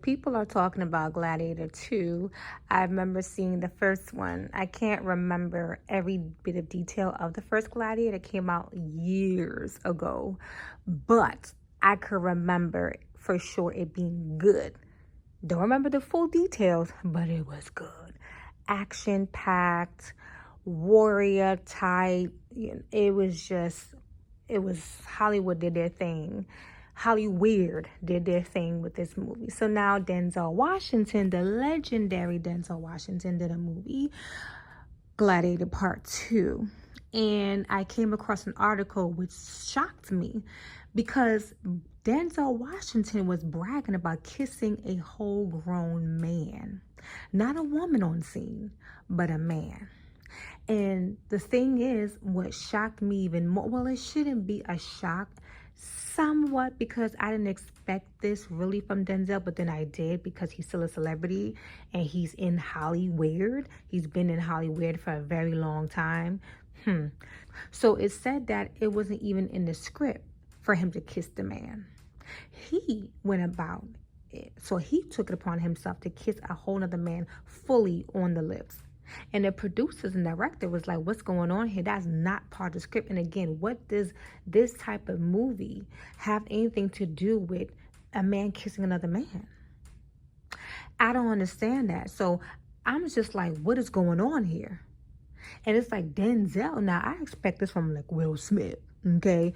people are talking about Gladiator 2. I remember seeing the first one. I can't remember every bit of detail of the first Gladiator. It came out years ago. But I could remember for sure it being good. Don't remember the full details, but it was good. Action-packed, warrior type. It was Hollywood did their thing. Hollyweird did their thing with this movie. So now Denzel Washington, the legendary Denzel Washington, did a movie, Gladiator Part 2. And I came across an article which shocked me because Denzel Washington was bragging about kissing a whole grown man. Not a woman on scene, but a man. And the thing is, what shocked me even more, well, it shouldn't be a shock, somewhat, because I didn't expect this really from Denzel, but then I did because he's still a celebrity and he's in Hollyweird. He's been in Hollyweird for a very long time. So it said that it wasn't even in the script for him to kiss the man. He went about it. So he took it upon himself to kiss a whole other man fully on the lips. And the producers and director was like, what's going on here? That's not part of the script. And again, what does this type of movie have anything to do with a man kissing another man? I don't understand that. So I'm just like, what is going on here? And it's like Denzel. Now, I expect this from like Will Smith, okay?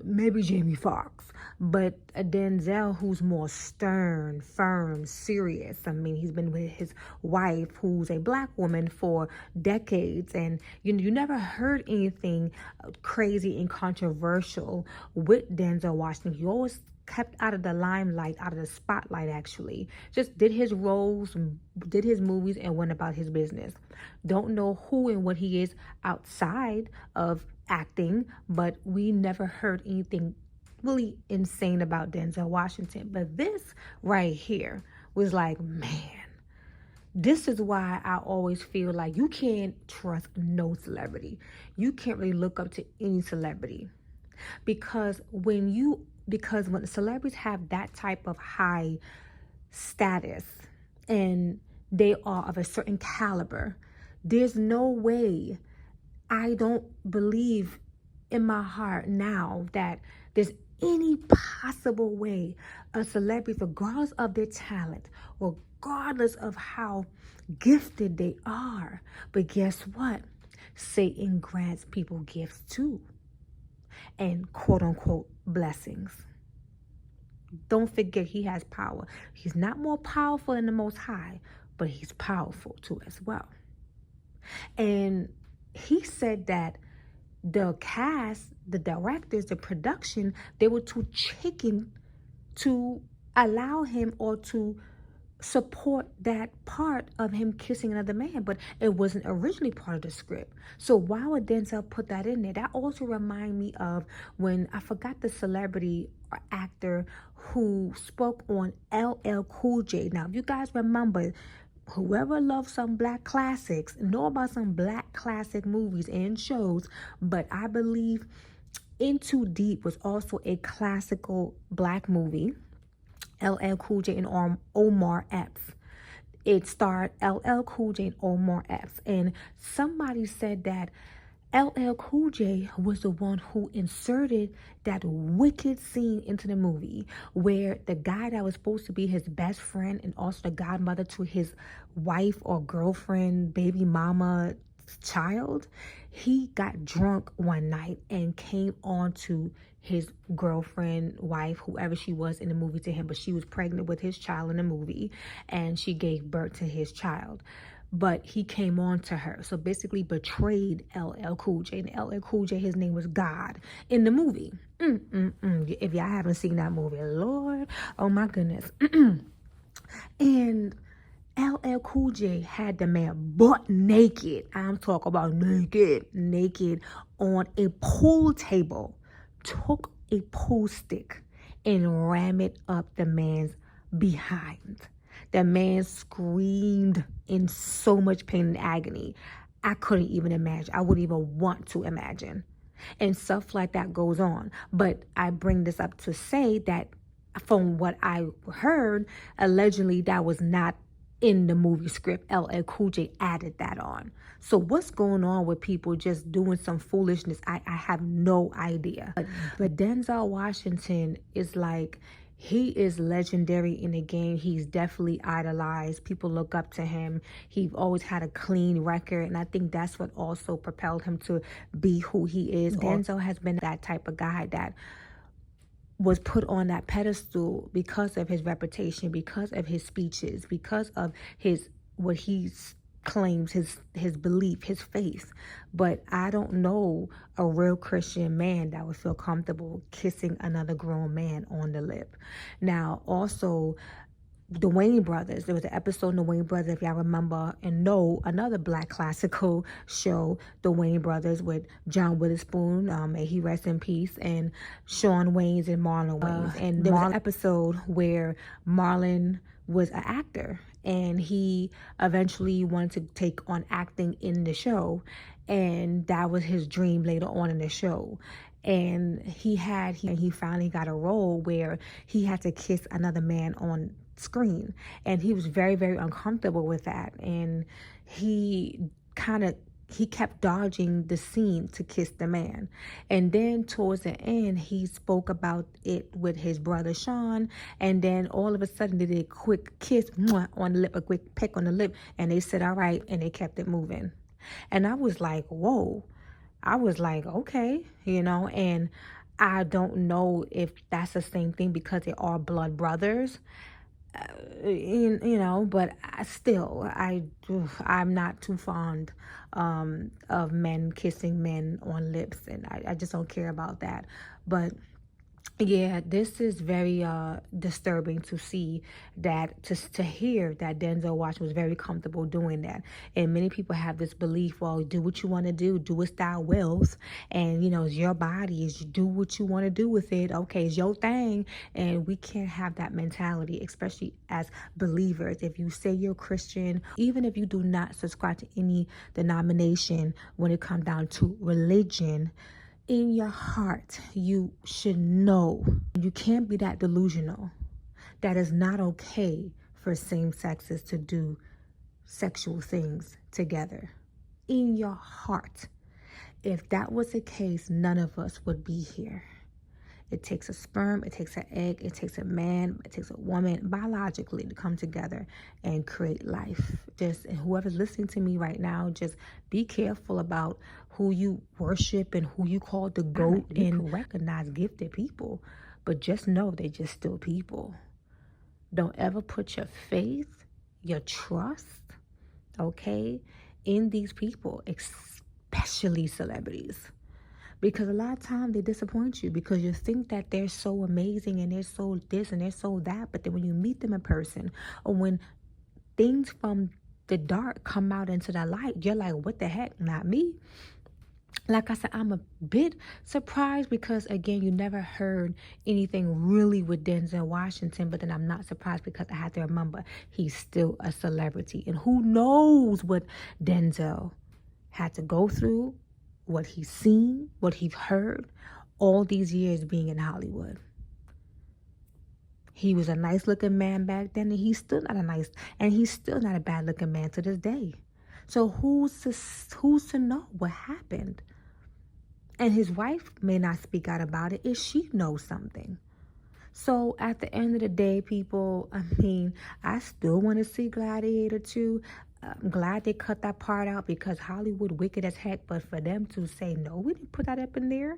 Maybe Jamie Foxx, but a Denzel who's more stern, firm, serious. I mean, he's been with his wife, who's a black woman, for decades, and you never heard anything crazy and controversial with Denzel Washington. He always kept out of the limelight, out of the spotlight, actually. Just did his roles, did his movies, and went about his business. Don't know who and what he is outside of acting, but we never heard anything really insane about Denzel Washington. But this right here was like, man, this is why I always feel like you can't trust no celebrity. You can't really look up to any celebrity. Because when celebrities have that type of high status and they are of a certain caliber, there's no way, I don't believe in my heart now that there's any possible way a celebrity, regardless of their talent, regardless of how gifted they are, but guess what? Satan grants people gifts too, and quote unquote blessings. Don't forget, he has power. He's not more powerful than the Most High, but he's powerful too as well. And he said that the cast, the directors, the production, they were too chicken to allow him or to support that part of him kissing another man, but it wasn't originally part of the script. So why would Denzel put that in there? That also reminded me of when, I forgot the celebrity or actor who spoke on LL Cool J. Now, if you guys remember, whoever loves some black classics, know about some black classic movies and shows, but I believe In Too Deep was also a classical black movie. LL Cool J and Omar Epps. It starred LL Cool J and Omar Epps. And somebody said that LL Cool J was the one who inserted that wicked scene into the movie where the guy that was supposed to be his best friend and also the godmother to his wife or girlfriend, baby mama, child, he got drunk one night and came on to his girlfriend, wife, whoever she was in the movie to him, but she was pregnant with his child in the movie and she gave birth to his child. But he came on to her. So basically betrayed LL Cool J. And LL Cool J, his name was God in the movie. If y'all haven't seen that movie, Lord, oh my goodness. And LL Cool J had the man butt naked. I'm talking about naked on a pool table. Took a pool stick and ram it up the man's behind. The man screamed in so much pain and agony. I couldn't even imagine. I wouldn't even want to imagine. And stuff like that goes on. But I bring this up to say that from what I heard, allegedly that was not in the movie script. LL Cool J added that on. So what's going on with people just doing some foolishness? I have no idea. But Denzel Washington is like, he is legendary in the game. He's definitely idolized. People look up to him. He always had a clean record, and I think that's what also propelled him to be who he is. Denzel has been that type of guy that was put on that pedestal because of his reputation, because of his speeches, because of his what he claims, his belief, his faith. But I don't know a real Christian man that would feel comfortable kissing another grown man on the lip. Now, also, the Wayne brothers, there was an episode in the Wayne brothers, if y'all remember and know, another black classical show, the Wayne brothers, with John Witherspoon, may he rest in peace, and Shawn Wayans and Marlon Wayans. And there was an episode where Marlon was an actor, and he eventually wanted to take on acting in the show, and that was his dream later on in the show. And he finally got a role where he had to kiss another man on screen, and he was very, very uncomfortable with that, and he kept dodging the scene to kiss the man. And then towards the end, he spoke about it with his brother Sean, and then all of a sudden they did a quick kiss on the lip, a quick peck on the lip, and they said all right, and they kept it moving. And I was like, whoa. I was like, okay, and I don't know if that's the same thing because they are blood brothers. But I'm not too fond of men kissing men on lips, and I just don't care about that. But yeah, this is very disturbing to see that, to hear that Denzel Washington was very comfortable doing that. And many people have this belief, well, do what you want to do as thou wills, and it's your body, is you do what you want to do with it. Okay, it's your thing. And we can't have that mentality, especially as believers. If you say you're Christian, even if you do not subscribe to any denomination, when it comes down to religion, in your heart, you should know you can't be that delusional that it's not okay for same sexes to do sexual things together. In your heart. If that was the case, none of us would be here. It takes a sperm, it takes an egg, it takes a man, it takes a woman biologically to come together and create life. And whoever's listening to me right now, just be careful about who you worship and who you call the GOAT. You can recognize gifted people, but just know they're just still people. Don't ever put your faith, your trust, okay, in these people, especially celebrities. Because a lot of times they disappoint you because you think that they're so amazing and they're so this and they're so that. But then when you meet them in person, or when things from the dark come out into the light, you're like, what the heck? Not me. Like I said, I'm a bit surprised because, again, you never heard anything really with Denzel Washington. But then I'm not surprised because I had to remember he's still a celebrity. And who knows what Denzel had to go through, what he's seen, what he's heard, all these years being in Hollywood. He was a nice looking man back then, and he's still not a bad looking man to this day. So who's to know what happened? And his wife may not speak out about it if she knows something. So at the end of the day, people, I still want to see Gladiator 2. I'm glad they cut that part out because Hollywood wicked as heck. But for them to say, no, we didn't put that up in there,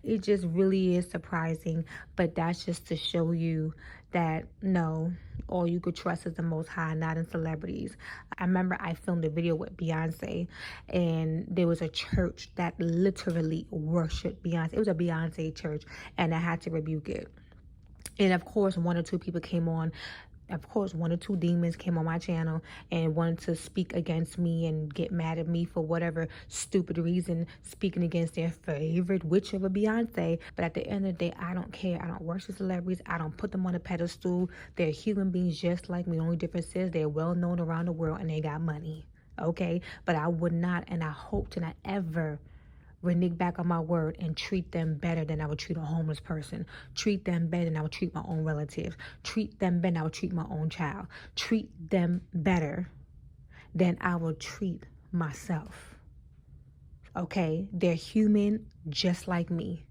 it just really is surprising. But that's just to show you that, no, all you could trust is the Most High, not in celebrities. I remember I filmed a video with Beyonce, and there was a church that literally worshiped Beyonce. It was a Beyonce church, and I had to rebuke it. And of course, one or two demons came on my channel and wanted to speak against me and get mad at me for whatever stupid reason, speaking against their favorite witch of a Beyonce. But at the end of the day, I don't care. I don't worship celebrities. I don't put them on a pedestal. They're human beings just like me. The only difference is they're well known around the world and they got money. Okay? But I would not, and I hope to not ever renege back on my word and treat them better than I would treat a homeless person. Treat them better than I would treat my own relatives. Treat them better than I would treat my own child. Treat them better than I would treat myself. Okay? They're human just like me.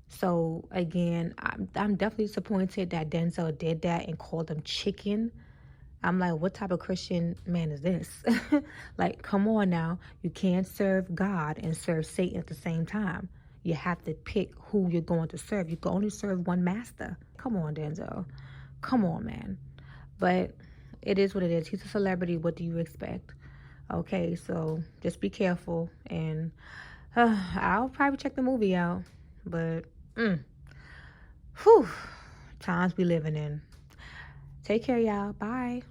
So again, I'm definitely disappointed that Denzel did that and called them chicken. I'm like, what type of Christian man is this? Like, come on now. You can't serve God and serve Satan at the same time. You have to pick who you're going to serve. You can only serve one master. Come on, Denzel. Come on, man. But it is what it is. He's a celebrity. What do you expect? Okay, so just be careful. And I'll probably check the movie out. But, times we living in. Take care, y'all. Bye.